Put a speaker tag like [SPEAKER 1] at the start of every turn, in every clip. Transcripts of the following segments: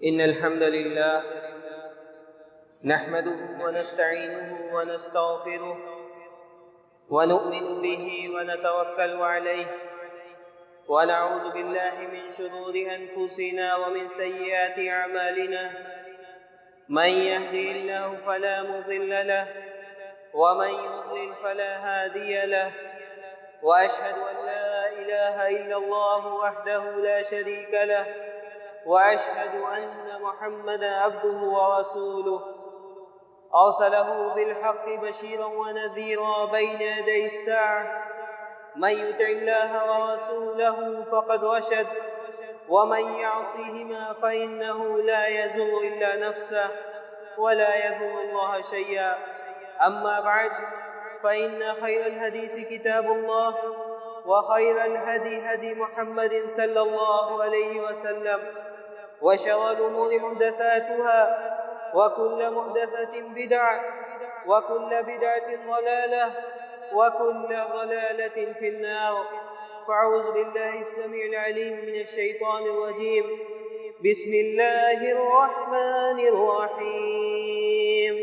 [SPEAKER 1] إن الحمد لله نحمده ونستعينه ونستغفره ونؤمن به ونتوكل عليه ونعوذ بالله من شرور أنفسنا ومن سيئات أعمالنا من يهدي الله فلا مضل له ومن يضلل فلا هادي له وأشهد أن لا إله إلا الله وحده لا شريك له وأشهد أن محمدا عبده ورسوله أرسله بالحق بشيرا ونذيرا بين يدي الساعة من يطع الله ورسوله فقد رشد ومن يعصيهما فإنه لا يضر إلا نفسه ولا يضر الله شيئا. أما بعد فإن خير الحديث كتاب الله وخير الهدي هدي محمد صلى الله عليه وسلم وشر الأمور محدثاتها وكل محدثة بدعة وكل بدعة ضلالة وكل ضلالة في النار. فأعوذ بالله السميع العليم من الشيطان الرجيم. بسم الله الرحمن الرحيم.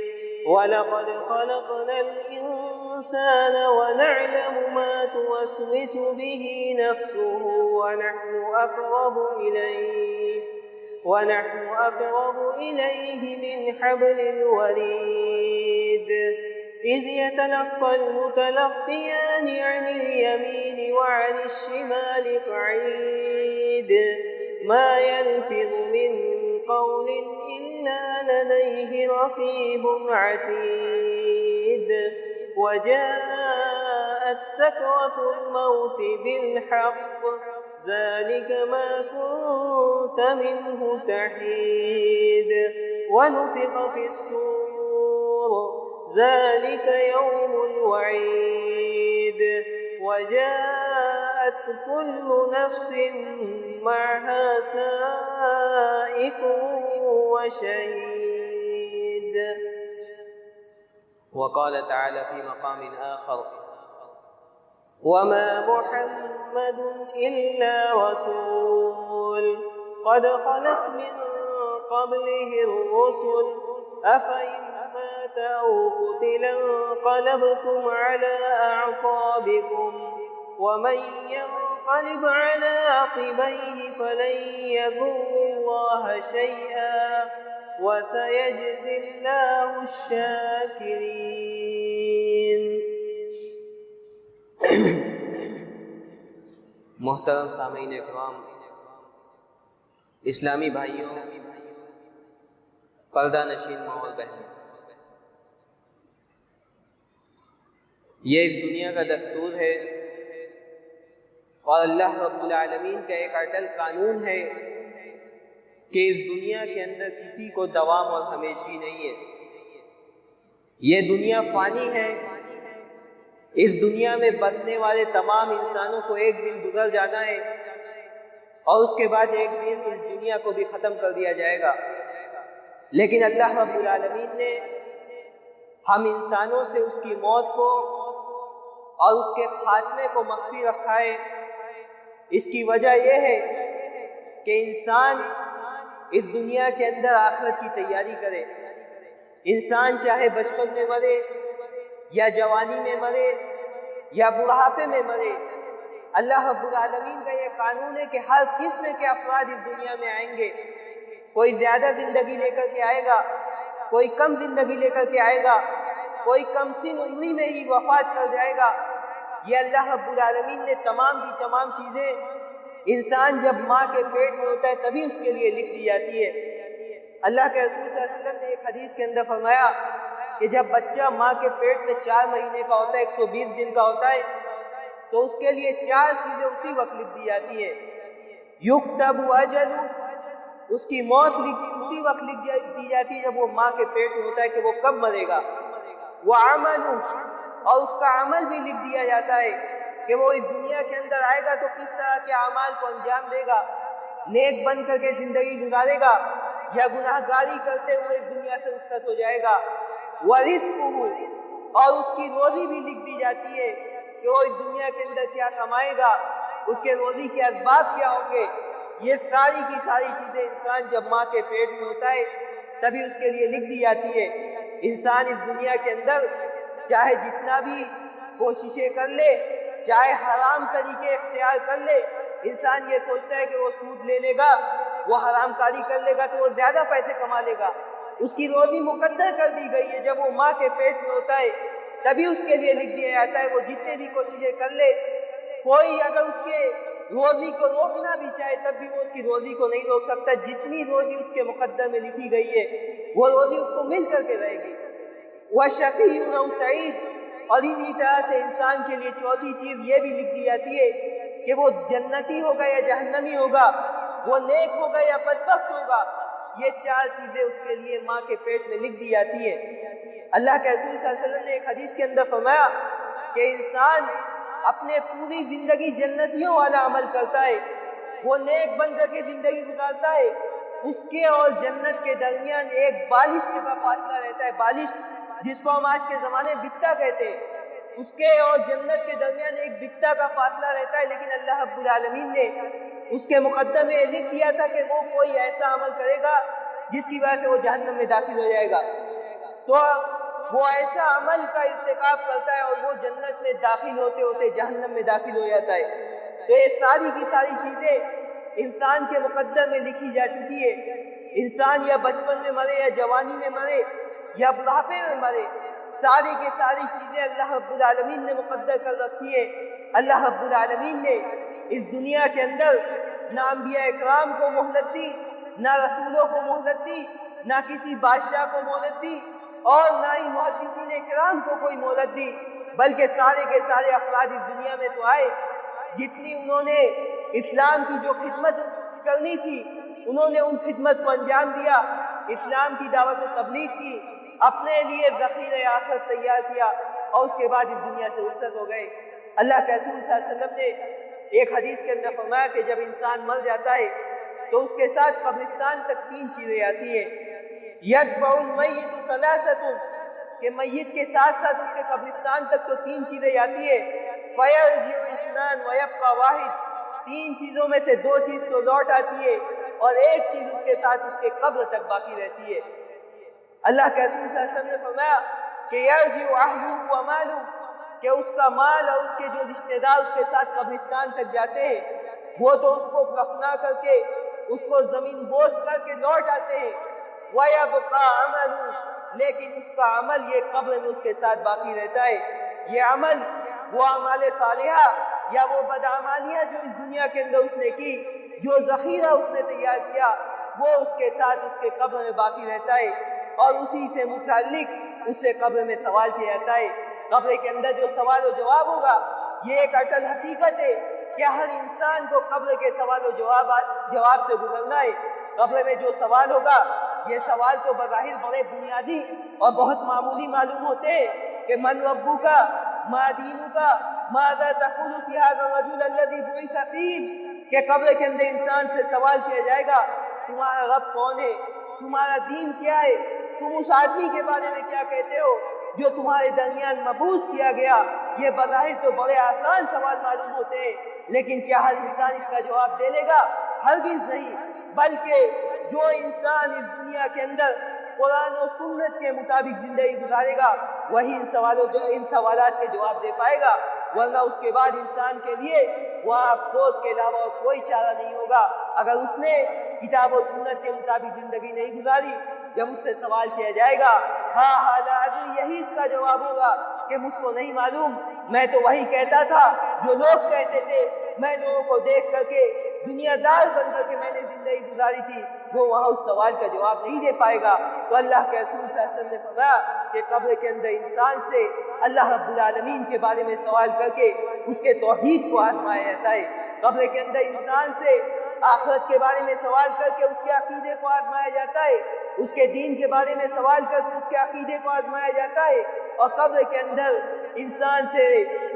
[SPEAKER 1] ولقد خلقنا الإنسان ونعلم ما توسوس به نفسه ونحن أقرب إليه من حبل الوريد. إذ يتلقى المتلقيان عن اليمين وعن الشمال قعيد ما يلفظ من قول إلا لديه رقيب عتيد. وجاءت سكرة الموت بالحق ذلك ما كنت منه تحيد. ونفخ في الصور ذلك يوم الوعيد. وجاءت كل نفس معها سائق وشهيد. وقال تعالى في مقام آخر: وما محمد إلا رسول قد خلت من قبله الرسل أفإن مات أو قتل انقلبتم على أعقابكم ومن ينقلب على عقبيه فلن يضر الله شيئا وسيجزي الله الشاكرين. محترم سامعین اکرام، اسلامی بھائیوں، پردہ نشین ماں اور بہنیں، یہ اس دنیا کا دستور ہے اور اللہ رب العالمین کا ایک اٹل قانون ہے کہ اس دنیا کے اندر کسی کو دوام اور ہمیشگی نہیں ہے. یہ دنیا فانی ہے. اس دنیا میں بسنے والے تمام انسانوں کو ایک دن گزر جانا ہے اور اس کے بعد ایک دن اس دنیا کو بھی ختم کر دیا جائے گا. لیکن اللہ رب العالمین نے ہم انسانوں سے اس کی موت کو اور اس کے خاتمے کو مخفی رکھا ہے. اس کی وجہ یہ ہے کہ انسان اس دنیا کے اندر آخرت کی تیاری کرے. انسان چاہے بچپن میں مرے یا جوانی میں مرے یا بڑھاپے میں مرے، اللہ رب العالمین کا یہ قانون ہے کہ ہر قسم کے افراد اس دنیا میں آئیں گے. کوئی زیادہ زندگی لے کر کے آئے گا، کوئی کم زندگی لے کر کے آئے گا، کوئی کم سن عمری میں ہی وفات کر جائے گا. یہ اللہ رب العالمین نے تمام کی تمام چیزیں انسان جب ماں کے پیٹ میں ہوتا ہے تبھی اس کے لیے لکھ دی جاتی ہے. اللہ کے رسول صلی اللہ علیہ وسلم نے ایک حدیث کے اندر فرمایا کہ جب بچہ ماں کے پیٹ میں 4 مہینے کا ہوتا ہے، 120 دن کا ہوتا ہے، تو اس کے لیے 4 چیزیں اسی وقت لکھ دی جاتی ہے. یکتب اجل، اس کی موت اسی وقت لکھ دی جاتی ہے جب وہ ماں کے پیٹ میں ہوتا ہے کہ وہ کب مرے گا. وعمل، اور اس کا عمل بھی لکھ دیا جاتا ہے کہ وہ اس دنیا کے اندر آئے گا تو کس طرح کے اعمال کو انجام دے گا، نیک بن کر کے زندگی گزارے گا یا گناہ گاری کرتے ہوئے اس دنیا سے رخصت ہو جائے گا. ورزقہ، اور اس کی روزی بھی لکھ دی جاتی ہے کہ وہ اس دنیا کے اندر کیا کمائے گا، اس کے روزی کے اسباب کیا ہوں گے. یہ ساری کی ساری چیزیں انسان جب ماں کے پیٹ میں ہوتا ہے تبھی اس کے لیے لکھ دی جاتی ہے۔ انسان اس دنیا کے اندر چاہے جتنا بھی کوششیں کر لے، چاہے حرام طریقے اختیار کر لے، انسان یہ سوچتا ہے کہ وہ سود لے لے گا، وہ حرام کاری کر لے گا تو وہ زیادہ پیسے کما لے گا۔ اس کی روزی مقدر کر دی گئی ہے، جب وہ ماں کے پیٹ میں ہوتا ہے تبھی اس کے لیے لکھ دیا جاتا ہے۔ وہ جتنے بھی کوششیں کر لے، کوئی اگر اس کے روزی کو روکنا بھی چاہے تب بھی وہ اس کی روزی کو نہیں روک سکتا۔ جتنی روزی اس کے مقدر میں لکھی گئی ہے وہ روزی اس کو مل کر کے رہے گی۔ وَشَقِيٌّ أَوْ سَعِيدٌ، اور اسی طرح سے انسان کے لیے چوتھی چیز یہ بھی لکھ دی جاتی ہے کہ وہ جنتی ہوگا یا جہنمی ہوگا، وہ نیک ہوگا یا بدبخت ہوگا۔ یہ چار چیزیں اس کے لیے ماں کے پیٹ میں لکھ دی جاتی ہے۔ اللہ کے رسول صلی اللہ علیہ وسلم نے ایک حدیث کے اندر فرمایا کہ انسان اپنے پوری زندگی جنتیوں والا عمل کرتا ہے، وہ نیک بن کر کے زندگی گزارتا ہے، اس کے اور جنت کے درمیان ایک بالش کا فاصلہ رہتا ہے۔ بالش جس کو ہم آج کے زمانے میں بتا کہتے ہیں، اس کے اور جنت کے درمیان ایک بتا کا فاصلہ رہتا ہے، لیکن اللہ رب العالمین نے اس کے مقدمے میں لکھ دیا تھا کہ وہ کوئی ایسا عمل کرے گا جس کی وجہ سے وہ جہنم میں داخل ہو جائے گا۔ تو وہ ایسا عمل کا ارتکاب کرتا ہے اور وہ جنت میں داخل ہوتے ہوتے جہنم میں داخل ہو جاتا ہے۔ تو یہ ساری کی ساری چیزیں انسان کے مقدر میں لکھی جا چکی ہے۔ انسان یا بچپن میں مرے یا جوانی میں مرے یا بڑھاپے میں مرے، ساری کی ساری چیزیں اللہ رب العالمین نے مقدر کر رکھی ہے۔ اللہ رب العالمین نے اس دنیا کے اندر نہ انبیاء اکرام کو مہلت دی، نہ رسولوں کو مہلت دی، نہ کسی بادشاہ کو مہلت دی، اور نہ ہی محدثین کرام کو کوئی مہلت دی، بلکہ سارے کے سارے افراد اس دنیا میں تو آئے، جتنی انہوں نے اسلام کی جو خدمت کرنی تھی انہوں نے ان خدمت کو انجام دیا، اسلام کی دعوت و تبلیغ کی، اپنے لیے ذخیرہ آخرت تیار کیا، اور اس کے بعد اس دنیا سے رخصت ہو گئے۔ اللہ کے رسول صلی اللہ علیہ وسلم نے ایک حدیث کے اندر فرمایا کہ جب انسان مر جاتا ہے تو اس کے ساتھ قبرستان تک تین چیزیں آتی ہیں۔ یتبع المیت ثلاثۃ، کہ میت کے ساتھ ساتھ اس کے قبرستان تک تو تین چیزیں آتی ہے۔ فیرجع اثنان ویبقى واحد، تین چیزوں میں سے دو چیز تو لوٹ آتی ہے اور ایک چیز اس کے ساتھ اس کے قبر تک باقی رہتی ہے۔ اللہ کے رسول صلی اللہ علیہ وسلم نے فرمایا کہ یرجع اہلہ ومالہ، کہ اس کا مال اور اس کے جو رشتہ دار اس کے ساتھ قبرستان تک جاتے ہیں وہ تو اس کو کفنا کر کے اس کو زمین بوس کر کے لوٹ آتے ہیں، وَيَبْقَى عَمَلُ، لیکن اس کا عمل یہ قبر میں اس کے ساتھ باقی رہتا ہے۔ یہ عمل وہ اعمال صالحہ یا وہ بدعمالیاں جو اس دنیا کے اندر اس نے کی، جو ذخیرہ اس نے تیار کیا، وہ اس کے ساتھ اس کے قبر میں باقی رہتا ہے، اور اسی سے متعلق اس سے قبر میں سوال کیا جاتا ہے۔ قبر کے اندر جو سوال و جواب ہوگا یہ ایک اٹل حقیقت ہے کہ ہر انسان کو قبر کے سوال و جواب سے گزرنا ہے۔ قبر میں جو سوال ہوگا یہ سوال تو بظاہر بڑے بنیادی اور بہت معمولی معلوم ہوتے ہیں کہ من ربک، ما دینک، ماذا تقول فی ھذا الرجل الذی بعث فیہم، کہ قبر کے اندر انسان سے سوال کیا جائے گا تمہارا رب کون ہے، تمہارا دین کیا ہے، تم اس آدمی کے بارے میں کیا کہتے ہو جو تمہارے درمیان مبعوث کیا گیا۔ یہ بظاہر تو بڑے آسان سوال معلوم ہوتے ہیں، لیکن کیا ہر انسان اس کا جواب دے لے گا؟ ہرگز نہیں، بلکہ جو انسان اس دنیا کے اندر قرآن و سنت کے مطابق زندگی گزارے گا وہی ان سوالات کے جواب دے پائے گا، ورنہ اس کے بعد انسان کے لیے وہاں افسوس کے علاوہ اور کوئی چارہ نہیں ہوگا۔ اگر اس نے کتاب و سنت کے مطابق زندگی نہیں گزاری، جب اس سے سوال کیا جائے گا ہاں لا ادری، یہی اس کا جواب ہوگا کہ مجھ کو نہیں معلوم، میں تو وہی کہتا تھا جو لوگ کہتے تھے، میں لوگوں کو دیکھ کر کے دنیا دار بن کر کے میں نے زندگی گزاری تھی۔ وہ وہاں اس سوال کا جواب نہیں دے پائے گا۔ تو اللہ کے رسول صلی اللہ علیہ وسلم نے فرمایا کہ قبر کے اندر انسان سے اللہ رب العالمین کے بارے میں سوال کر کے اس کے توحید کو آزمایا جاتا ہے۔ قبر کے اندر انسان سے آخرت کے بارے میں سوال کر کے اس کے عقیدے کو آزمایا جاتا ہے، اس کے دین کے بارے میں سوال کر کے اس کے عقیدے کو آزمایا جاتا ہے، اور قبر کے اندر انسان سے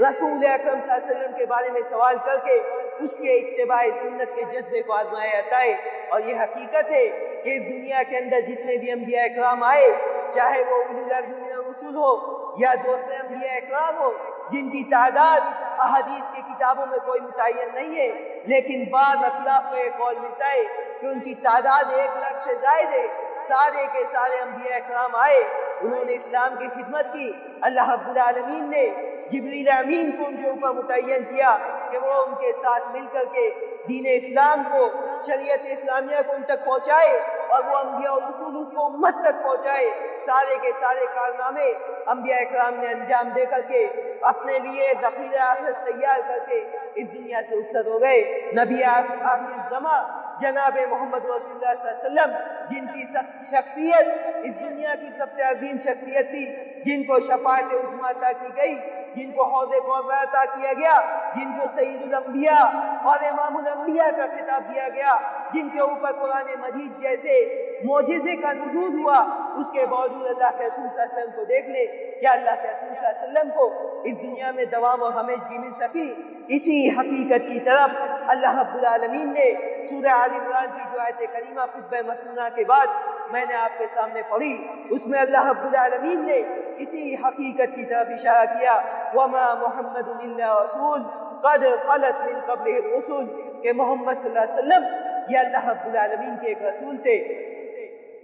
[SPEAKER 1] رسول اکرم صلی اللہ علیہ وسلم کے بارے میں سوال کر کے اس کے اتباع سنت کے جذبے کو آزمایا جاتا ہے۔ اور یہ حقیقت ہے کہ دنیا کے اندر جتنے بھی انبیاء اکرام آئے، چاہے وہ اولو العزم من الرسل ہو یا دوسرے انبیاء اکرام ہو، جن کی تعداد احادیث کی کتابوں میں کوئی متعین نہیں ہے، لیکن بعض اخلاف کا یہ قول ملتا ہے کہ ان کی تعداد 1 لاکھ سے زائد ہے۔ سارے کے سارے انبیاء اکرام آئے، انہوں نے اسلام کی خدمت کی۔ اللہ رب العالمین نے جبریل امین کو ان کے اوپر متعین کیا کہ وہ ان کے ساتھ مل کر کے دین اسلام کو، شریعت اسلامیہ کو ان تک پہنچائے، اور وہ انبیاء اور رسول اس کو امت تک پہنچائے۔ سارے کے سارے کارنامے انبیاء اکرام نے انجام دے کر کے اپنے لیے ذخیرہ آخرت تیار کر کے اس دنیا سے رخصت ہو گئے۔ نبی آخر الزماں جناب محمد رسول اللہ صلی اللہ علیہ وسلم، جن کی شخصیت اس دنیا کی سب سے عظیم شخصیت تھی، جن کو شفاعت عظمیٰ عطا کی گئی، جن کو حوض کوثر عطا کیا گیا، جن کو سید الانبیاء اور امام الانبیاء کا خطاب دیا گیا، جن کے اوپر قرآن مجید جیسے معجزے کا نزول ہوا، اس کے باوجود اللہ کے رسول صلی اللہ علیہ وسلم کو دیکھ لیں کہ اللہ کے رسول صلی اللہ علیہ وسلم کو اس دنیا میں دوام اور ہمیشگی مل سکی۔ اسی حقیقت کی طرف اللہ رب العالمین نے سورہ آل عمران کی جو آیت کریمہ خطبہ مسنونہ کے بعد میں نے آپ کے سامنے پڑھی، اس میں اللہ رب العالمین نے اسی حقیقت کی طرف اشارہ کیا، وَمَا مُحَمَّدٌ إِلَّا رَسُولٌ قَدْ خَلَتْ مِن قَبْلِهِ الرُّسُلُ، کہ محمد صلی اللہ علیہ وسلم یہ اللہ رب العالمین کے ایک رسول تھے۔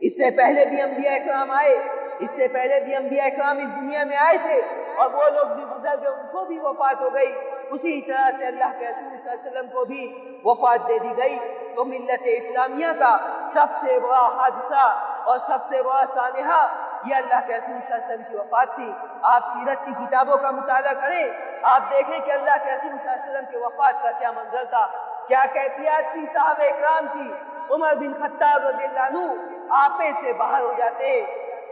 [SPEAKER 1] اس سے پہلے بھی انبیاء اکرام آئے، اس سے پہلے بھی انبیاء اکرام اس دنیا میں آئے تھے، اور وہ لوگ بھی گزر گئے، ان کو بھی وفات ہو گئی۔ اسی طرح سے اللہ کے رسول صلی اللہ علیہ وسلم کو بھی وفات دے دی گئی۔ تو ملت اسلامیہ کا سب سے بڑا حادثہ اور سب سے بڑا سانحہ یہ اللہ کے رسول صلی اللہ علیہ وسلم کی وفات تھی۔ آپ سیرت کی کتابوں کا مطالعہ کریں، آپ دیکھیں کہ اللہ کے رسول صلی اللہ علیہ وسلم کی وفات کا کیا منظر تھا، کیا کیفیات تھی صحابہ اکرام کی۔ عمر بن خطاب رضی اللہ عنہ آپے سے باہر ہو جاتے،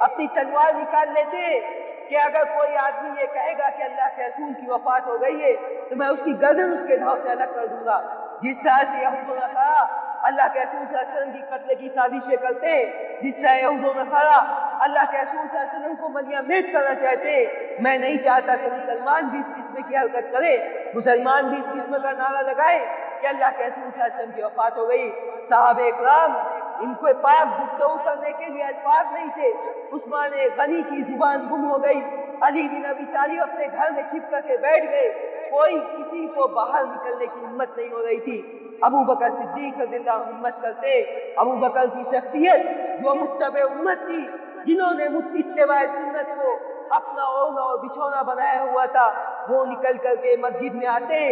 [SPEAKER 1] اپنی تلوار نکال لیتے کہ اگر کوئی آدمی یہ کہے گا کہ اللہ کے رسول کی وفات ہو گئی ہے تو میں اس کی گردن اس کے دھاؤ سے الگ کر دوں گا۔ جس طرح سے یہود و نصارہ اللہ کے رسول صلی اللہ علیہ وسلم کی قتل کی سازشیں کرتے ہیں، جس طرح یہود و نصارہ اللہ کے رسول صلی اللہ علیہ وسلم کو ملیہ میٹ کرنا چاہتے ہیں، میں نہیں چاہتا کہ مسلمان بھی اس قسم کی حرکت کرے، مسلمان بھی اس قسم کا نعرہ لگائے کہ اللہ کے رسول صلی اللہ علیہ وسلم کی وفات ہو گئی۔ صحابہ اکرام ان کے پاس گفتگو کرنے کے لیے الفاظ نہیں تھے۔ عثمان غنی کی زبان گم ہو گئی، علی بن ابی طالب اپنے گھر میں چھپ کر کے بیٹھ گئے، کوئی کسی کو باہر نکلنے کی ہمت نہیں ہو رہی تھی۔ ابو بکر صدیق رضی اللہ عنہ ہمت کرتے، ابو بکر کی شخصیت جو متبع امت تھی، جنہوں نے اتباع سنت کو اپنا اوڑھنا اور بچھونا بنایا ہوا تھا، وہ نکل کر کے مسجد میں آتے،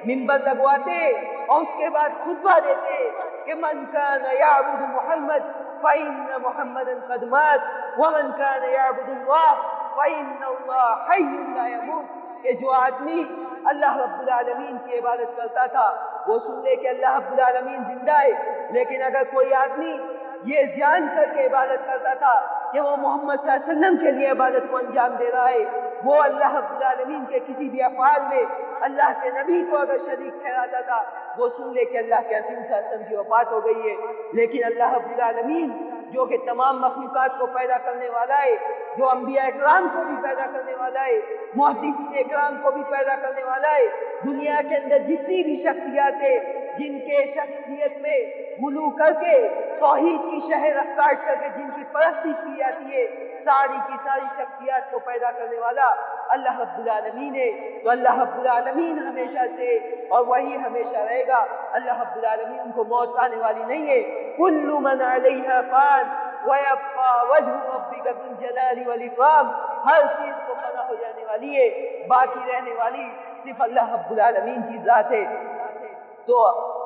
[SPEAKER 1] منبر لگواتے اور اس کے بعد خطبہ دیتے کہ من کان یعبد محمد فإن محمدا قد مات ومن کان یعبد اللہ فإن اللہ حی لا یموت، کہ جو آدمی اللہ رب العالمین کی عبادت کرتا تھا وہ سن لے کہ اللہ رب العالمین زندہ ہے، لیکن اگر کوئی آدمی یہ جان کر کے عبادت کرتا تھا کہ وہ محمد صلی اللہ علیہ وسلم کے لیے عبادت کو انجام دے رہا ہے، وہ اللہ رب العالمین کے کسی بھی افعال میں اللہ کے نبی کو اگر شریک ٹھہراتا تھا، وہ سن لے کہ اللہ کے رسول صلی اللہ علیہ وسلم کی وفات ہو گئی ہے۔ لیکن اللہ رب العالمین جو کہ تمام مخلوقات کو پیدا کرنے والا ہے، جو انبیاء اکرام کو بھی پیدا کرنے والا ہے، محدثین اکرام کو بھی پیدا کرنے والا ہے، دنیا کے اندر جتنی بھی شخصیات ہیں جن کے شخصیت میں غلو کر کے توحید کی شہر کاٹ کر کے جن کی پرستش کی جاتی ہے، ساری کی ساری شخصیات کو پیدا کرنے والا اللہ رب العالمین ہے۔ تو اللہ رب العالمین ہمیشہ سے اور وہی ہمیشہ رہے گا۔ اللہ رب العالمین ان کو موت آنے والی نہیں ہے۔ کل من علیہا فان وَيَبْقَى وَجْهُ رَبِّكَ ذُو الْجَلَالِ وَالْإِكْرَامِ، ہر چیز کو فنا ہو جانے والی ہے، باقی رہنے والی صرف اللہ رب العالمین کی ذات ہے۔ تو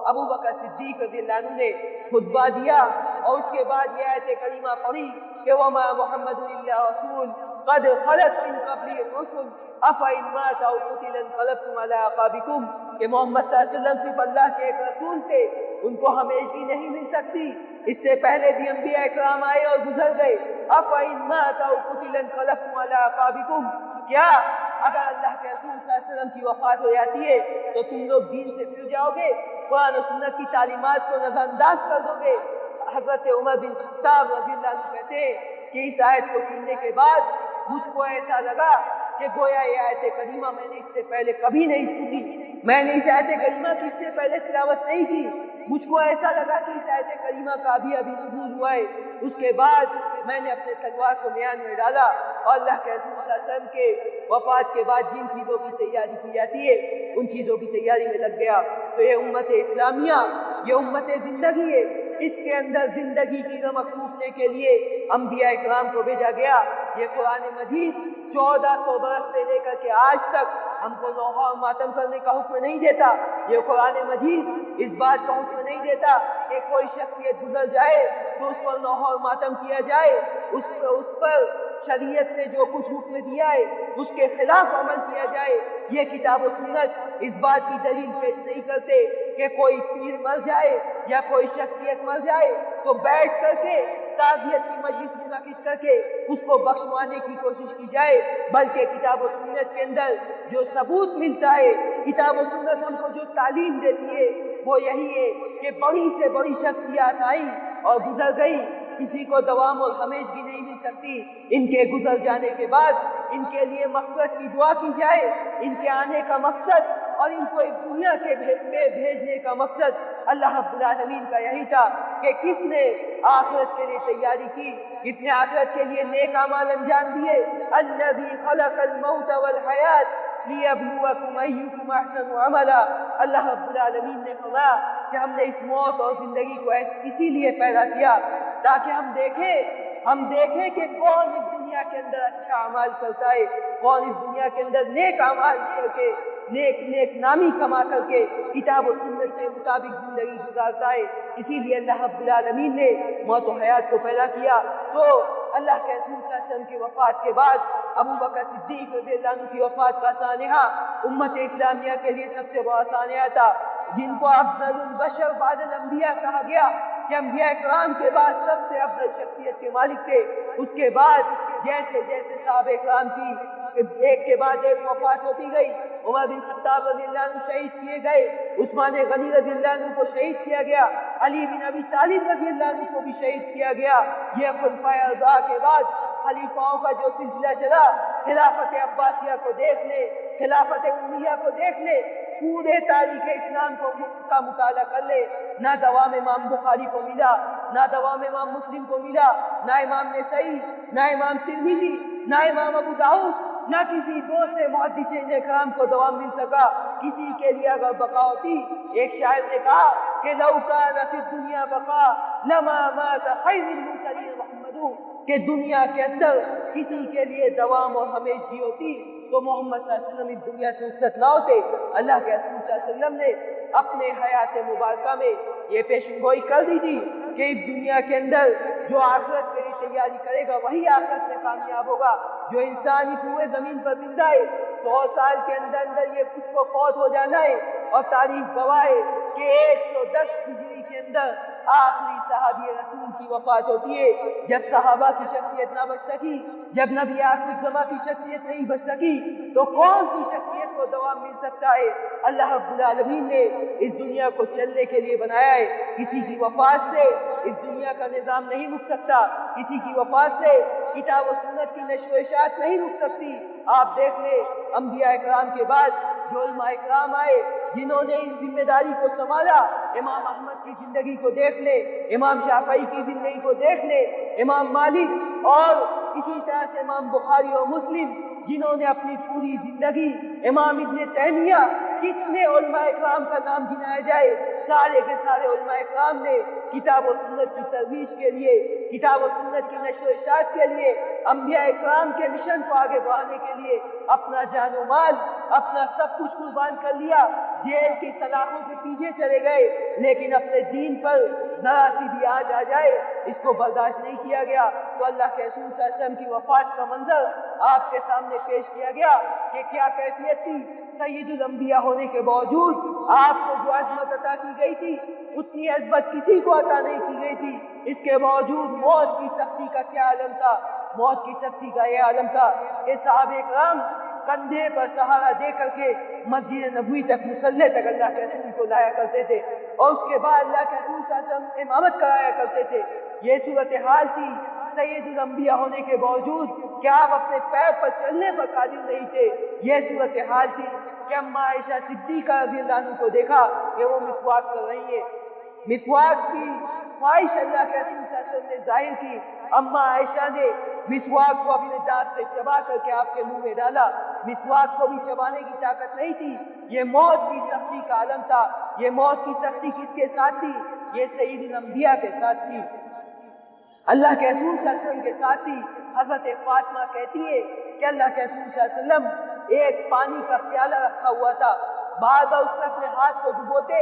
[SPEAKER 1] ابو بکر صدیق رضی اللہ عنہ نے خطبہ دیا اور اس کے بعد یہ آیت کریمہ پڑھی کہ وَمَا مُحَمَّدٌ إِلَّا رَسُولٌ قَدْ خَلَتْ مِن قَبْلِهِ الرُّسُلُ أَفَإِن مَاتَ أَوْ قُتِلَ انقلبتم عَلَىٰ أَعْقَابِكُمْ، کہ محمد صلی اللہ علیہ وسلم صرف اللہ کے ایک رسول تھے، ان کو ہمیشگی نہیں مل سکتی، اس سے پہلے بھی انبیاء اکرام آئے اور گزر گئے۔ أَفَإِن مَاتَ أَوْ قُتِلَ انقلبتم عَلَىٰ أَعْقَابِكُمْ، کیا اگر اللہ کے رسول صلی اللہ علیہ وسلم کی وفات ہو جاتی ہے تو تم لوگ دین سے پھر جاؤ گے، قرآن و سنت کی تعلیمات کو نظر انداز کر دو گے؟ حضرت عمر بن خطاب رضی اللہ عنہ کہتے ہیں کہ اس آیت کو سننے کے بعد مجھ کو ایسا لگا کہ گویا یہ آیت کریمہ میں نے اس سے پہلے کبھی نہیں سنی، میں نے اس آیت کریمہ کی اس سے پہلے تلاوت نہیں کی، مجھ کو ایسا لگا کہ اس آیت کریمہ کا ابھی نزول ہوا ہے۔ اس کے بعد میں نے اپنے تلوار کو میان میں ڈالا اور اللہ کے رسول صلی اللہ علیہ وسلم کے وفات کے بعد جن چیزوں کی تیاری کی جاتی ہے ان چیزوں کی تیاری میں لگ گیا۔ تو یہ امت اسلامیہ، یہ امت زندگی ہے، اس کے اندر زندگی کی رمق پھونکنے کے لیے انبیاء اکرام کو بھیجا گیا۔ یہ قرآن مجید 1400 برس سے لے کر کے آج تک ہم کو نوحہ اور ماتم کرنے کا حکم نہیں دیتا۔ یہ قرآن مجید اس بات کا حکم نہیں دیتا کہ کوئی شخصیت گزر جائے تو اس پر نوحہ اور ماتم کیا جائے، اس پر شریعت نے جو کچھ حکم دیا ہے اس کے خلاف عمل کیا جائے۔ یہ کتاب و سنت اس بات کی دلیل پیش نہیں کرتے کہ کوئی پیر مر جائے یا کوئی شخصیت مر جائے تو بیٹھ کر کے تعزیت کی مجلس منعقد کر کے اس کو بخشوانے کی کوشش کی جائے، بلکہ کتاب و سنت کے اندر جو ثبوت ملتا ہے، کتاب و سنت ہم کو جو تعلیم دیتی ہے وہ یہی ہے کہ بڑی سے بڑی شخصیات آئی اور گزر گئی، کسی کو دوام اور ہمیشگی نہیں مل سکتی۔ ان کے گزر جانے کے بعد ان کے لیے مغفرت کی دعا کی جائے۔ ان کے آنے کا مقصد اور ان کو ایک دنیا کے میں بھیجنے کا مقصد اللہ رب العالمین کا یہی تھا کہ کس نے آخرت کے لیے تیاری کی، کس نے آخرت کے لیے نیک اعمال انجام دیے۔ الذی خلق الموت والحیات لیبلوکم ایکم احسن عملا۔ اللہ رب العالمین نے فرمایا کہ ہم نے اس موت اور زندگی کو اسی لیے پیدا کیا تاکہ ہم دیکھیں کہ کون اس دنیا کے اندر اچھا اعمال کرتا ہے، کون اس دنیا کے اندر نیک اعمال کر کے نیک نامی کما کر کے کتاب و سنت کے مطابق زندگی گزارتا ہے۔ اسی لیے اللہ رب العالمین نے موت و حیات کو پیدا کیا۔ تو اللہ کے رسول صلی اللہ علیہ وسلم کی وفات کے بعد ابو بکر صدیق رضی اللہ عنہ کی وفات کا سانحہ امت اسلامیہ کے لیے سب سے بڑا سانحہ تھا، جن کو افضل البشر بعد الانبیاء کہا گیا کہ انبیاء اکرام کے بعد سب سے افضل شخصیت کے مالک تھے۔ اس کے بعد جیسے جیسے صحابہ اکرام کی ایک کے بعد ایک وفات ہوتی گئی، عمر بن خطاب رضی اللہ عنہ شہید کیے گئے، عثمان غنی رضی اللہ عنہ کو شہید کیا گیا، علی بن ابی طالب رضی اللہ عنہ کو بھی شہید کیا گیا۔ یہ خلفائے اربعہ کے بعد خلیفاؤں کا جو سلسلہ چلا، خلافت عباسیہ کو دیکھ لے، خلافت امیہ کو دیکھ لے، پورے تاریخ اسلام کا مطالعہ کر لے، نہ دوام امام بخاری کو ملا، نہ دوام امام مسلم کو ملا، نہ امام نسائی، نہ امام ترمذی، نہ امام ابو داؤد، نہ کسی دو سے محدثین اکرام کو دوام مل سکا۔ کسی کے لیے اگر بقا ہوتی، ایک شاعر نے کہا کہ لو کان فی الدنیا بقا لما مات خیر المرسلین محمد، کہ دنیا کے اندر کسی کے لیے دوام اور ہمیشگی ہوتی تو محمد صلی اللہ علیہ وسلم اس دنیا سے رخصت نہ ہوتے۔ اللہ کے رسول صلی اللہ علیہ وسلم نے اپنے حیات مبارکہ میں یہ پیشن گوئی کر دی تھی کہ اس دنیا کے اندر جو آخرت کے لیے تیاری کرے گا وہی آخرت میں کامیاب ہوگا۔ جو انسان اس روئے زمین پر زندہ ہے 100 سال کے اندر یہ اس کو فوت ہو جانا ہے، اور تاریخ گواہ ہے کہ 110 ہجری کے اندر آخری صحابی رسول کی وفات ہوتی ہے۔ جب صحابہ کی شخصیت نہ بچ سکی، جب نبی آخر زماں کی شخصیت نہیں بچ سکی، تو کون سی شخصیت کو دوام مل سکتا ہے؟ اللہ رب العالمین نے اس دنیا کو چلنے کے لیے بنایا ہے۔ کسی کی وفات سے اس دنیا کا نظام نہیں رک سکتا، کسی کی وفات سے کتاب و سنت کی نشر و اشاعت نہیں رک سکتی۔ آپ دیکھ لیں انبیاء اکرام کے بعد جو علماء اکرام آئے جنہوں نے اس ذمہ داری کو سنبھالا، امام احمد کی زندگی کو دیکھ لیں، امام شافعی کی زندگی کو دیکھ لیں، امام مالک، اور اسی طرح سے امام بخاری اور مسلم، جنہوں نے اپنی پوری زندگی، امام ابن تیمیہ، کتنے علماء اکرام کا نام گنایا جائے، سارے کے سارے علماء اکرام نے کتاب و سنت کی ترویج کے لیے، کتاب و سنت کی نشر و اشاعت کے لیے، انبیاء اکرام کے مشن کو آگے بڑھانے کے لیے اپنا جان و مال، اپنا سب کچھ قربان کر لیا، جیل کی سلاخوں کے پیچھے چلے گئے، لیکن اپنے دین پر ذرا سی بھی آنچ آ جائے اس کو برداشت نہیں کیا گیا۔ تو اللہ کے رسول صلی اللہ علیہ وسلم کی وفات کا منظر آپ کے سامنے پیش کیا گیا کہ کیا کیفیت تھی۔ سید الانبیاء ہونے کے باوجود آپ کو جو عظمت عطا کی گئی تھی اتنی عظمت کسی کو عطا نہیں کی گئی تھی۔ اس کے باوجود موت کی سختی کا کیا عالم تھا؟ موت کی سختی کا یہ عالم تھا کہ صحابہ اکرام کندھے پر سہارا دے کر کے مسجد نبوی تک، مصلی تک اللہ کے رسول کو لایا کرتے تھے، اور اس کے بعد اللہ کے رسول صلی اللہ علیہ وسلم امامت کرایا کرتے تھے۔ یہ صورتحال تھی سید الانبیاء ہونے کے باوجود کہ آپ اپنے پیر پر چلنے پر قادر نہیں تھے۔ یہ صورتحال تھی کہ اماں عائشہ صدیقہ رضی اللہ عنہ کو دیکھا کہ وہ مسواک کر رہی ہے، مسواک کی خواہش اللہ کے رسول صلی اللہ علیہ وسلم نے ظاہر کی. اما عائشہ نے مسواک کو اپنے دانت سے چبا کر کے آپ کے منہ میں ڈالا. مسواک کو بھی چبانے کی طاقت نہیں تھی. یہ موت کی سختی کا عالم تھا. یہ موت کی سختی کس کے ساتھ تھی؟ یہ سید الانبیاء کے ساتھ تھی, اللہ کے رسول صلی اللہ علیہ وسلم کے ساتھ تھی. حضرت فاطمہ کہتی ہے کہ اللہ کے رسول صلی اللہ علیہ وسلم ایک پانی کا پیالہ رکھا ہوا تھا, بار بار اس میں اپنے ہاتھ کو ڈبوتے,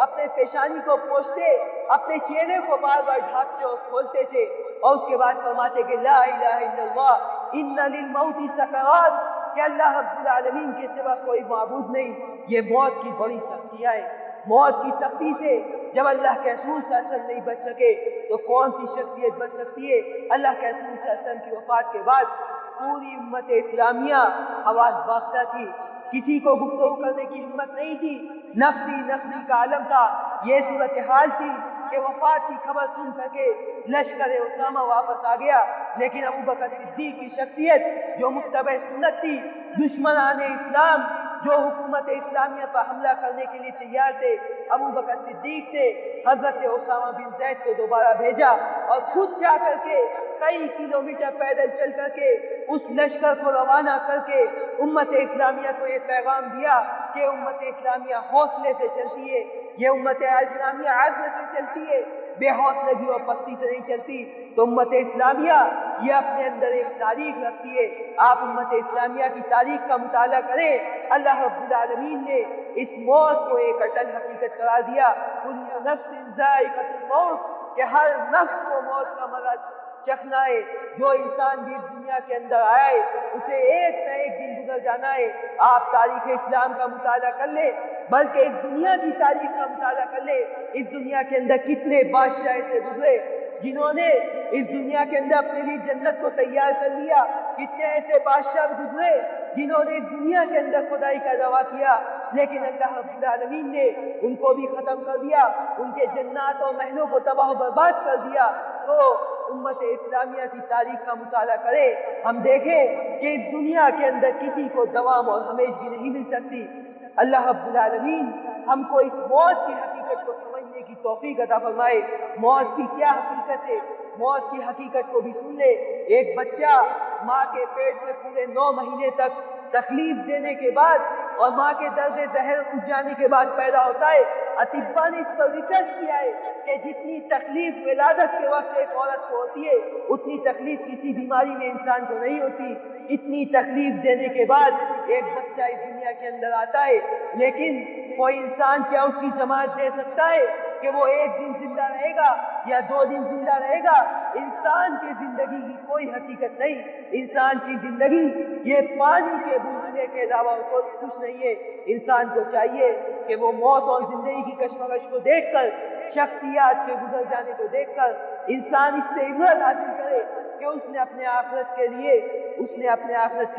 [SPEAKER 1] اپنے پیشانی کو پوچھتے, اپنے چہرے کو بار بار ڈھانپتے اور کھولتے تھے, اور اس کے بعد فرماتے کہ لا الہ الا اللہ ان للموت سکرات, کہ اللہ رب العالمین کے سوا کوئی معبود نہیں. یہ موت کی بڑی سختیاں ہیں. موت کی سختی سے جب اللہ کے رسول صلی اللہ علیہ وسلم نہیں بچ سکے تو کون سی شخصیت بچ سکتی ہے؟ اللہ کے رسول صلی اللہ علیہ وسلم کی وفات کے بعد پوری امت اسلامیہ آواز باختہ تھی. کسی کو گفتگو کرنے کی ہمت نہیں تھی. نفسی نفسی کا عالم تھا. یہ صورتحال تھی کہ وفات کی خبر سن کر کے لشکر اسامہ واپس آ گیا, لیکن ابو بکر صدیق کی شخصیت جو متبع سنت تھی, دشمنان اسلام جو حکومت اسلامیہ پر حملہ کرنے کے لیے تیار تھے, ابو بکر صدیق نے حضرت اسامہ بن زید کو دوبارہ بھیجا اور خود جا کر کے کئی کلومیٹر پیدل چل کر کے اس لشکر کو روانہ کر کے امت اسلامیہ کو یہ پیغام دیا کہ امت اسلامیہ حوصلے سے چلتی ہے, یہ امت اسلامیہ عزم سے چلتی ہے, بے حوصلگی اور پستی سے نہیں چلتی. تو امت اسلامیہ یہ اپنے اندر ایک تاریخ رکھتی ہے. آپ امت اسلامیہ کی تاریخ کا مطالعہ کریں. اللہ رب العالمین نے اس موت کو ایک اٹل حقیقت قرار دیا. کل نفس ذائقۃ الموت, کہ ہر نفس کو موت کا مزہ چکھنا ہے. جو انسان بھی دنیا کے اندر آئے اسے ایک نہ ایک دن گزر جانا ہے. آپ تاریخ اسلام کا مطالعہ کر لیں, بلکہ اس دنیا کی تاریخ کا مطالعہ کر لیں. اس دنیا کے اندر کتنے بادشاہ سے گزرے جنہوں نے اس دنیا کے اندر اپنے لیے جنت کو تیار کر لیا. کتنے ایسے بادشاہ گزرے جنہوں نے اس دنیا کے اندر خدائی کا دعویٰ کیا, لیکن اللہ رب العالمین نے ان کو بھی ختم کر دیا, ان کے جنات اور محلوں کو تباہ و برباد کر دیا. تو امت اسلامیہ کی تاریخ کا مطالعہ کریں, ہم دیکھیں کہ اس دنیا کے اندر کسی کو دوام اور ہمیشگی نہیں مل سکتی. اللہ رب العالمین ہم کو اس موت کی حقیقت کو سمجھنے کی توفیق عطا فرمائے. موت کی کیا حقیقت ہے؟ موت کی حقیقت کو بھی سن لے. ایک بچہ ماں کے پیٹ میں پورے 9 مہینے تک تکلیف دینے کے بعد اور ماں کے درد زہر اٹھ جانے کے بعد پیدا ہوتا ہے. اطباء نے اس پر ریسرچ کیا ہے کہ جتنی تکلیف ولادت کے وقت ایک عورت کو ہوتی ہے اتنی تکلیف کسی بیماری میں انسان کو نہیں ہوتی. اتنی تکلیف دینے کے بعد ایک بچہ اس دنیا کے اندر آتا ہے, لیکن کوئی انسان کیا اس کی ضمانت دے سکتا ہے کہ وہ 1 دن زندہ رہے گا یا 2 دن زندہ رہے گا؟ انسان کی زندگی کی کوئی حقیقت نہیں. انسان کی زندگی یہ پانی کے بلبلے کے علاوہ کچھ نہیں ہے. انسان کو چاہیے کہ وہ موت اور زندگی کی کشمکش کو دیکھ کر, شخصیات کے گزر جانے کو دیکھ کر انسان اس سے عبرت حاصل کرے کہ اس نے اپنے آخرت کے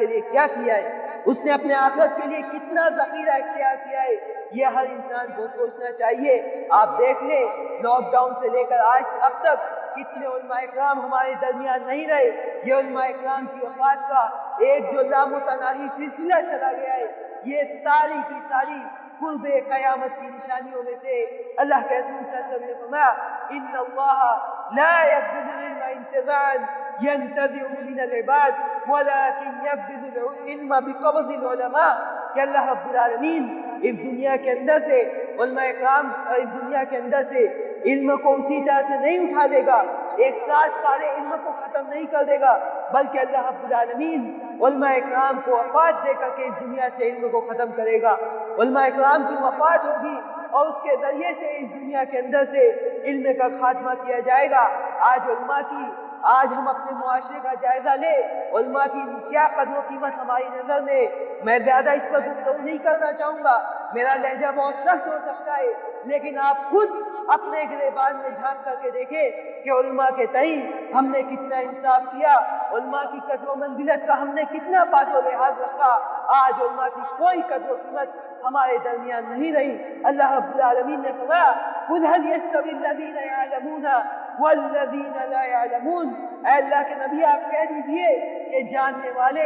[SPEAKER 1] لیے کیا کیا ہے, اس نے اپنے آخرت کے لیے کتنا ذخیرہ اختیار کیا ہے. یہ ہر انسان کو سوچنا چاہیے. آپ دیکھ لیں لاک ڈاؤن سے لے کر آج اب تک کتنے علماء اکرام ہمارے درمیان نہیں رہے. یہ علماء اکرام کی وفات کا ایک جو لامتناہی سلسلہ چلا گیا ہے, یہ ساری کی ساری قرب قیامت کی نشانیوں میں سے. اللہ کے رسول صلی اللہ علیہ وسلم نے فرمایا ان اللہ لا يقبض العلم انتزاعا ينتزع من العباد ولكن يقبض العلم بقبض العلماء, کہ اللہ رب العالمین اس دنیا کے اندر سے علماء اکرام اس دنیا کے اندر سے علم کو اسی طرح سے نہیں اٹھا دے گا, ایک ساتھ سارے علم کو ختم نہیں کر دے گا, بلکہ اللہ رب العالمین علماء اکرام کو وفات دے کر کے اس دنیا سے علم کو ختم کرے گا. علماء اکرام کی وفات ہوگی اور اس کے ذریعے سے اس دنیا کے اندر سے علم کا خاتمہ کیا جائے گا. آج ہم اپنے معاشرے کا جائزہ لیں, علماء کی کیا قدر و قیمت ہماری نظر میں. میں زیادہ اس پر گفتگو نہیں کرنا چاہوں گا, میرا لہجہ بہت سخت ہو سکتا ہے, لیکن آپ خود اپنے گریبان میں جھانک کر کے دیکھیں کہ علماء کے تئیں ہم نے کتنا انصاف کیا, علماء کی قدر و منزلت کا ہم نے کتنا پاس و لحاظ رکھا. آج علماء کی کوئی قدر و قیمت ہمارے درمیان نہیں رہی. اللہ رب العالمین نے فرمایا قل هل يستوي الذين يعلمون والذين لا يعلمون, اے اللہ کے نبی آپ کہہ دیجئے کہ جاننے والے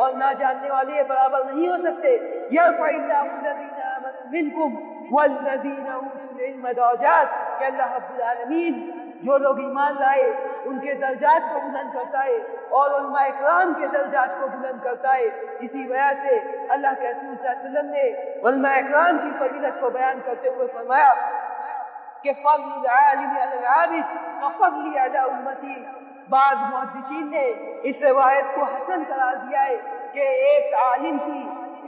[SPEAKER 1] اور نہ جاننے والے برابر نہیں ہو سکتے. يرفع الله الذين آمنوا منكم والذين اوتوا العلم درجات,
[SPEAKER 2] کہ اللہ رب العالمین جو لوگ ایمان لائے ان کے درجات کو بلند کرتا ہے اور علماء اکرام کے درجات کو بلند کرتا ہے۔ اسی وجہ سے اللہ کے رسول صلی اللہ علیہ وسلم نے علماء اکرام کی فضیلت کو بیان کرتے ہوئے فرمایا کہ فضل العالم علی العابد وفضلی علی امتی۔ بعض محدثین نے اس روایت کو حسن قرار دیا ہے کہ ایک عالم کی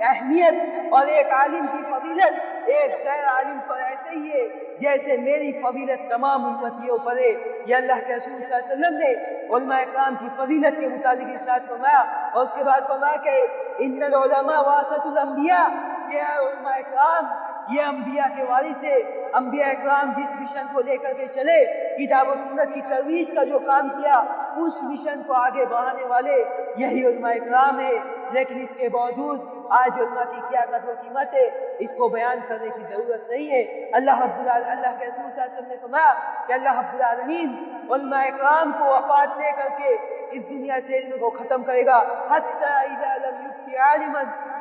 [SPEAKER 2] اہمیت اور ایک عالم کی فضیلت ایک غیر عالم پر ایسے ہی ہے جیسے میری فضیلت تمام امتیوں پر ہے۔ یہ اللہ کے رسول صلی اللہ علیہ وسلم نے علماء اکرام کی فضیلت کے متعلق ارشاد فرمایا، اور اس کے بعد فرمایا کہ ان العلماء ورثۃ الانبیاء، یہ علماء اکرام یہ انبیاء کے وارث ہے۔ انبیاء اکرام جس مشن کو لے کر کے چلے، کتاب و سنت کی ترویج کا جو کام کیا، اس مشن کو آگے بڑھانے والے یہی علماء اکرام ہے۔ لیکن اس کے باوجود آج علماء کی کیا قدر و قیمت ہے، اس کو بیان کرنے کی ضرورت نہیں ہے۔ اللہ کے رسول صلی اللہ علیہ وسلم نے فرمایا کہ اللہ رب العالمین علماء اکرام کو وفات دے کر کے اس دنیا سے علم کو ختم کرے گا۔ حتی اذا لم یبق عالما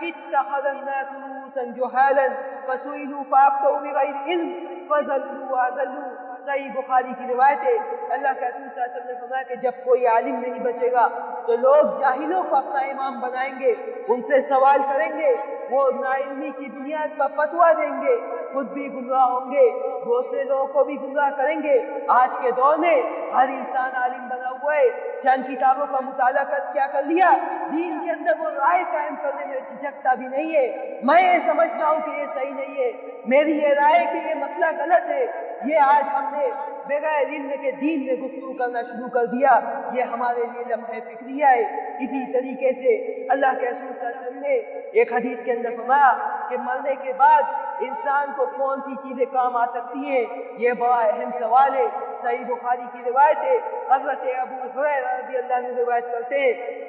[SPEAKER 2] اتخذ الناس رؤوسا جہالا فسئلوا فافتوا بغیر علم فضلوا واضلوا۔ صحیح بخاری کی روایت ہے، اللہ کے رسول صلی اللہ علیہ وسلم نے فرمایا کہ جب کوئی عالم نہیں بچے گا تو لوگ جاہلوں کو اپنا امام بنائیں گے، ان سے سوال کریں گے، وہ ناعلمی کی بنیاد پر فتویٰ دیں گے، خود بھی گمراہ ہوں گے، دوسرے لوگوں کو بھی گمراہ کریں گے۔ آج کے دور میں ہر انسان عالم بنا ہوا ہے، چند کتابوں کا مطالعہ کر لیا، دین کے اندر وہ رائے قائم کرنے میں جھجکتا بھی نہیں ہے۔ میں یہ سمجھتا ہوں کہ یہ صحیح نہیں ہے، میری یہ رائے کہ یہ مسئلہ غلط ہے، یہ آج ہم نے بغیر علم کے دین میں گفتگو کرنا شروع کر دیا، یہ ہمارے لیے لمحہ فکریہ ہے۔ اسی طریقے سے اللہ کے رسول صلی اللہ علیہ وسلم نے ایک حدیث کے اندر فرمایا کہ مرنے کے بعد انسان کو کون سی چیزیں کام آ سکتی ہیں، یہ بڑا اہم سوال ہے۔ صحیح بخاری کی روایت ہے، حضرت ابو ہریرہ رضی اللہ عنہ روایت کرتے ہیں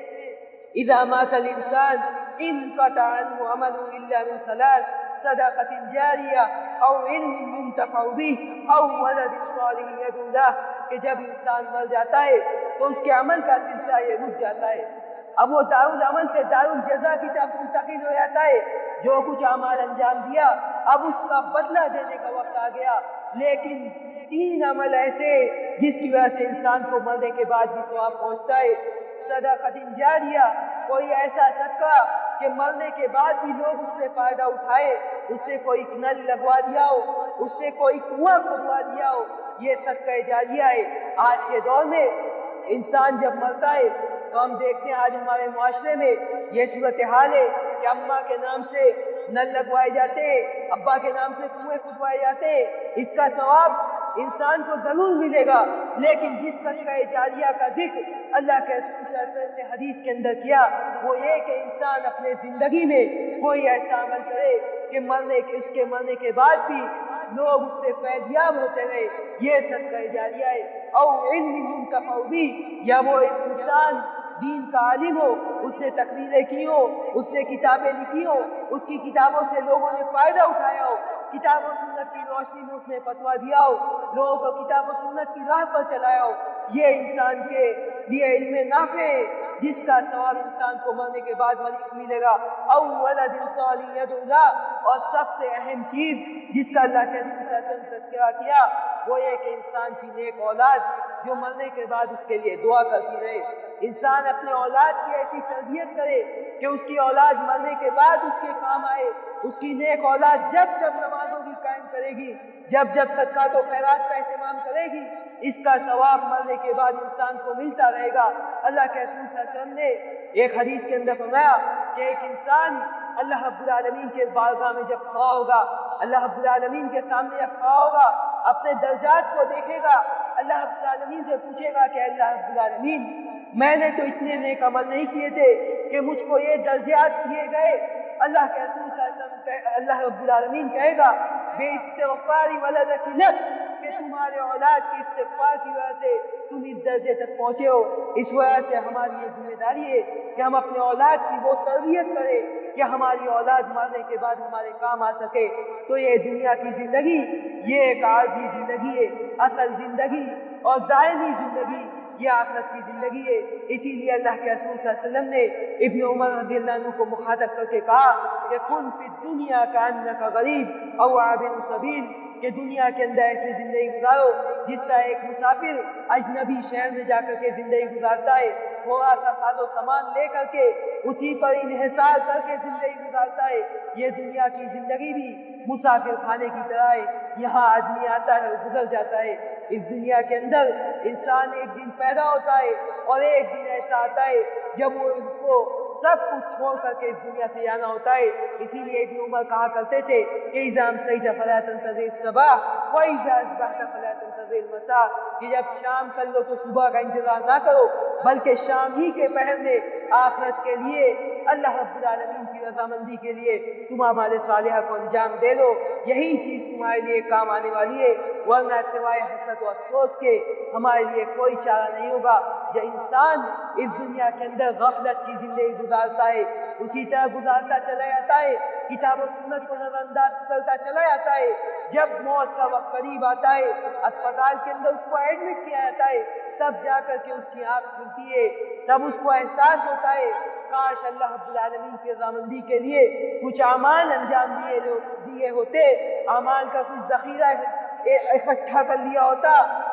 [SPEAKER 2] اذا مات الانسان انقطع عنه عمله الا من ثلاث صدقة جاریہ او علم ينتفع به او ولد صالح يدعو له، کہ جب انسان مر جاتا ہے تو اس کے عمل کا سلسلہ یہ رک جاتا ہے، اب وہ دارالعمل سے دارالجزا کی طرف منتقل ہو جاتا ہے۔ جو کچھ اعمال انجام دیا اب اس کا بدلہ دینے کا وقت آ گیا، لیکن تین عمل ایسے جس کی وجہ سے انسان کو مرنے کے بعد بھی ثواب پہنچتا ہے۔ صدقۃ جاریہ، کوئی ایسا صدقہ کہ مرنے کے بعد بھی لوگ اس سے فائدہ اٹھائے، اس نے کوئی نل لگوا دیا ہو، اس نے کوئی کنواں کھودوا دیا ہو، یہ صدقہ جاریہ ہے۔ آج کے دور میں انسان جب مرتا ہے تو ہم دیکھتے ہیں آج ہمارے معاشرے میں یہ صورتحال ہے کہ اماں کے نام سے نل لگوائے جاتے ہیں، ابا کے نام سے کنویں کھدوائے جاتے ہیں۔ اس کا ثواب انسان کو ضرور ملے گا، لیکن جس صدقہ جاریہ کا ذکر اللہ کے رسول صلی اللہ علیہ وسلم نے حدیث کے اندر کیا وہ یہ کہ انسان اپنے زندگی میں کوئی ایسا عمل کرے کہ اس کے مرنے کے بعد بھی لوگ اس سے فیض یاب ہوتے رہے، یہ صدقہ جاریہ ہے۔ او علم ينتفع به، یا وہ انسان دین کا عالم ہو، اس نے تقریریں کی ہو، اس نے کتابیں لکھی ہو، اس کی کتابوں سے لوگوں نے فائدہ اٹھایا ہو، کتاب و سنت کی روشنی میں اس نے فتویٰ دیا ہو، لوگوں کو کتاب و سنت کی راہ پر چلایا ہو، یہ انسان کے لیے علم نافع ہے جس کا ثواب انسان کو مرنے کے بعد ملے گا۔ او ولد صالح يدعو له، اور سب سے اہم چیز جس کا اللہ کے رسول صلی اللہ علیہ وسلم نے تذکرہ کیا وہ یہ کہ انسان کی نیک اولاد جو مرنے کے بعد اس کے لیے دعا کرتی رہے۔ انسان اپنے اولاد کی ایسی تربیت کرے کہ اس کی اولاد مرنے کے بعد اس کے کام آئے، اس کی نیک اولاد جب جب نمازوں کی قائم کرے گی، جب جب صدقات و خیرات کا اہتمام کرے گی، اس کا ثواب مرنے کے بعد انسان کو ملتا رہے گا۔ اللہ کے رسول صلی اللہ علیہ وسلم نے ایک حدیث کے اندر فرمایا کہ ایک انسان اللہ رب العالمین کے بارگاہ میں جب کھڑا ہوگا، اللہ رب العالمین کے سامنے جب کھڑا ہوگا، اپنے درجات کو دیکھے گا، اللہ رب العالمین سے پوچھے گا کہ اللہ رب العالمین میں نے تو اتنے نیک عمل نہیں کیے تھے کہ مجھ کو یہ درجات دیے گئے۔ اللہ کے رسول صلی اللہ علیہ وسلم اللہ رب العالمین کہے گا بے استغفار ولدک لک، کہ تمہارے اولاد کی استغفار کی وجہ سے تم اس درجے تک پہنچے ہو۔ اس وجہ سے ہماری یہ ذمہ داری ہے کہ ہم اپنے اولاد کی وہ تربیت کریں کہ ہماری اولاد مرنے کے بعد ہمارے کام آ سکے۔ تو یہ دنیا کی زندگی یہ ایک عارضی زندگی ہے، اصل زندگی اور دائمی زندگی یہ آخرت کی زندگی ہے۔ اسی لیے اللہ کے رسول صلی اللہ علیہ وسلم نے ابن عمر رضی اللہ عنہ کو مخاطب کر کے کہا کہ کن فی الدنیا کانک غریب او عابر سبیل، کہ دنیا کے اندر ایسے زندگی گزارو جس طرح ایک مسافر اجنبی شہر میں جا کر کے زندگی گزارتا ہے، تھوڑا سا ساز و سامان لے کر کے اسی پر انحصار کر کے زندگی گزارتا ہے۔ یہ دنیا کی زندگی بھی مسافر خانے کی طرح ہے، یہاں آدمی آتا ہے اور گزر جاتا ہے۔ اس دنیا کے اندر انسان ایک دن پیدا ہوتا ہے اور ایک دن ایسا آتا ہے جب وہ اس کو سب کچھ چھوڑ کر کے اس دنیا سے جانا ہوتا ہے۔ اسی لیے ابن عمر کہا کرتے تھے کہ اذا امسیت فلا تنتظر الصباح واذا اصبحت فلا تنتظر المساء، کہ جب شام کر لو تو صبح کا انتظار نہ کرو بلکہ شام ہی کے پہر میں آخرت کے لیے اللہ رب العالمین کی رضامندی کے لیے تم اعمال صالحہ کو انجام دے لو، یہی چیز تمہارے لیے کام آنے والی ہے، ورنہ سوائے حسرت و افسوس کے ہمارے لیے کوئی چارہ نہیں ہوگا۔ جو انسان اس دنیا کے اندر غفلت کی زندگی گزارتا ہے اسی طرح گزارتا چلا جاتا ہے، کتاب و سنت کو نظر انداز کرتا چلا جاتا ہے۔ جب موت کا وقت قریب آتا ہے، اسپتال کے اندر اس کو ایڈمٹ کیا جاتا ہے، تب جا کر کے اس کی آنکھ کھلتی ہے، تب اس کو احساس ہوتا ہے کاش اللہ رب العالمین کی رضامندی کے لیے کچھ اعمال انجام دیے ہوتے، اعمال کا کچھ ذخیرہ اکٹھا کر لیا ہوتا۔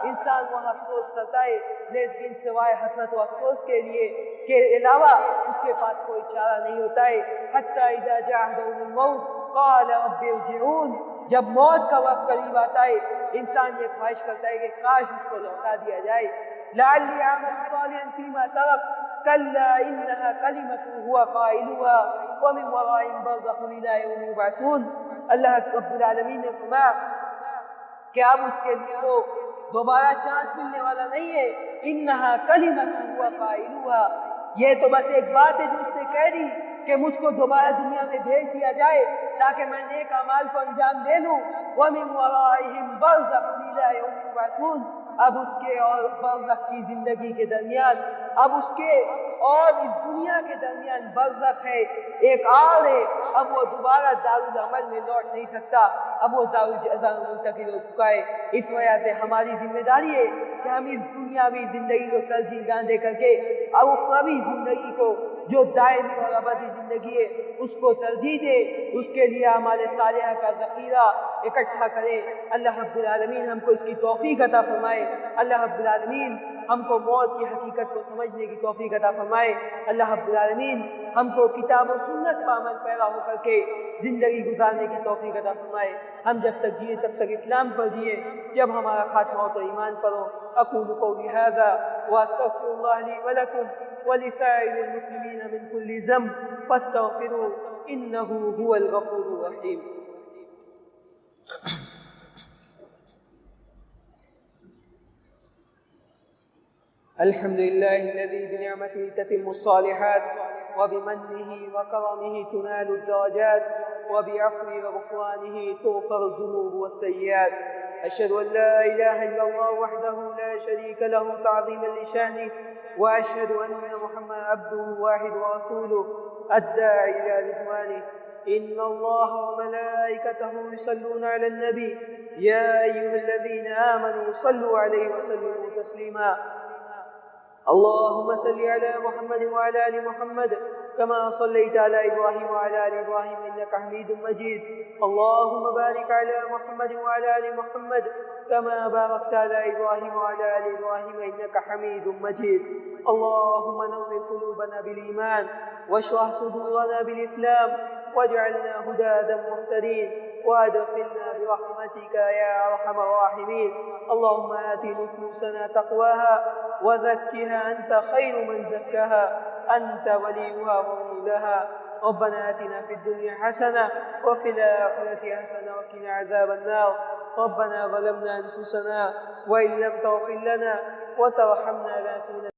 [SPEAKER 2] انسان وہاں افسوس کرتا ہے، لیکن سوائے حسرت و افسوس کے علاوہ اس کے پاس کوئی چارہ نہیں ہوتا ہے۔ حتیٰ اذا جاء احدهم الموت قال رب ارجعون، جب موت کا وقت قریب آتا ہے انسان یہ خواہش کرتا ہے کہ کاش اس کو لوٹا دیا جائے، لعلی اعمل صالحا فیما ترک کلا انہا کلمۃ هو قائلها ومن ورائهم برزخ الى یوم یبعثون۔ اللہ رب العالمین نے فرمایا کہ اب اس کے لیے وہ دوبارہ چانس ملنے والا نہیں ہے، انہا کلمۃ هو قائلها، یہ تو بس ایک بات ہے جو اس نے کہہ دی کہ مجھ کو دوبارہ دنیا میں بھیج دیا جائے تاکہ میں نیک اعمال کو انجام دے لوں۔ وَمِن وَرَائِهِمْ بَرْزَخٌ إِلَىٰ يَوْمِ يُبْعَثُونَ، اب اس کے اور برزخ کی زندگی کے درمیان، اب اس کے اور اس دنیا کے درمیان برزخ ہے، ایک آڑ ہے، اب وہ دوبارہ دارالعمل میں لوٹ نہیں سکتا، اب وہ دارالجزا میں منتقل ہو چکا ہے۔ اس وجہ سے ہماری ذمہ داری ہے کہ ہم اس دنیاوی زندگی کو ترجیح نہ دے کر کے اور اخروی زندگی کو جو دائمی اور ابدی زندگی ہے اس کو ترجیح دے، اس کے لیے اعمال صالحہ کا ذخیرہ اکٹھا کرے۔ اللہ رب العالمین ہم کو اس کی توفیق عطا فرمائے، اللہ رب العالمین ہم کو موت کی حقیقت کو سمجھنے کی توفیق عطا فرمائے، اللہ رب العالمین ہم کو کتاب و سنت پر عمل پیرا ہو کر کے زندگی گزارنے کی توفیق عطا فرمائے۔ ہم جب تک جئیں تب تک اسلام پر جئیں، جب ہمارا خاتمہ ہو تو ایمان پر ہو۔ اقول قولی ھذا واستغفر اللہ لی ولکم ولسائر المسلمین من کل ذنب فاستغفروہ انہ هو الغفور الرحیم۔ الحمد لله الذي بنعمته تتم الصالحات وبمنه وكرمه تنال الدرجات وبعفوه وغفرانه تغفر الذنوب والسيئات۔ أشهد أن لا إله إلا الله وحده لا شريك له تعظيما لشأنه، وأشهد أن محمدا عبده واحد ورسوله الداعي إلى رضوانه۔ إن الله وملائكته يصلون على النبي يا أيها الذين آمنوا صلوا عليه وسلموا تسليما۔ اللهم صل على محمد وعلى آل محمد كما صليت على إبراهيم وعلى آل إبراهيم إنك حميد مجيد۔ اللهم بارك على محمد وعلى آل محمد كما باركت على إبراهيم وعلى آل إبراهيم إنك حميد مجيد۔ اللهم نور قلوبنا بالإيمان واشرح صدورنا بالإسلام واجعلنا هداة مهتدين وادخلنا برحمتك يا أرحم الراحمين۔ اللهم آت نفوسنا تقواها وزكها أنت خير من زكاها أنت وليها ومولاها۔ ربنا آتنا في الدنيا حسنة وفي الآخرة حسنة وقنا عذاب النار۔ ربنا ظلمنا أنفسنا وإن لم تغفر لنا وترحمنا لنكونن